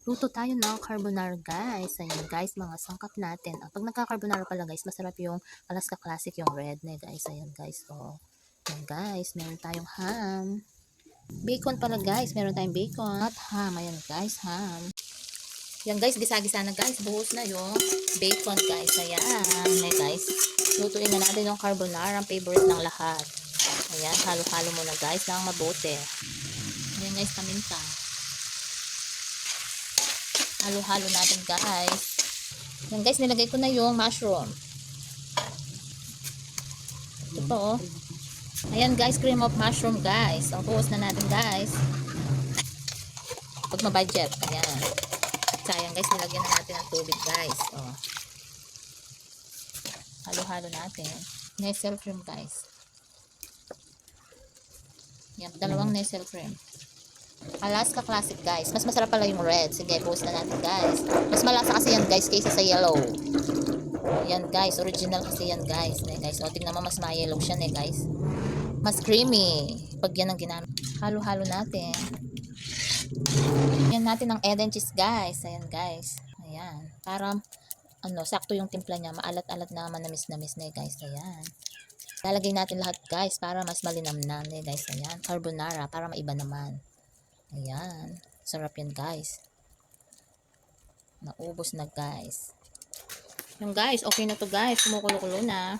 Luto tayo ng carbonara guys. Ayan guys, mga sangkap natin. Pag nagka-carbonara pala guys, masarap yung Alaska Classic, yung red na guys. Ayan guys, oh. Ayan guys, meron tayong ham. Bacon pala guys, meron tayong bacon at ham. Ayan guys, ham. Ayan guys, gisa-gisa na guys. Buhos na yung bacon guys. Ayan, ayan guys. Lutuin na natin yung carbonara, ang favorite ng lahat. Ayan, halo-halo muna guys ng mabuti. Ayan guys, paminta. Halo-halo natin guys. Yan guys, nilagay ko na yung mushroom. Ito po oh. Ayan guys, cream of mushroom guys. Ang buhos na natin guys. Pag mabudget. Ayan. Sayang guys, nilagyan na natin ng tubig guys. Oh. Halo-halo natin. Nestle cream guys. Yan, dalawang Nestle cream. Alaska Classic guys. Mas masarap pala yung red. Sige, post na natin guys. Mas malasa kasi yan guys kaysa sa yellow. Yan guys. Original kasi yan guys. Guys, o tingnan mo mas ma-yellow siya guys. Mas creamy. Pag yan ang ginamit. Halo-halo natin. Yan natin ang egg and cheese guys. Ayan guys. Ayan. Para sakto yung timpla niya. Maalat-alat na manamis-namis guys. Ayan. Lalagay natin lahat guys para mas malinamnam guys. Ayan. Carbonara para maiba naman. Ayan. Sarap yan guys. Naubos na guys. Yan guys. Okay na to guys. Kumukulo-kulo na.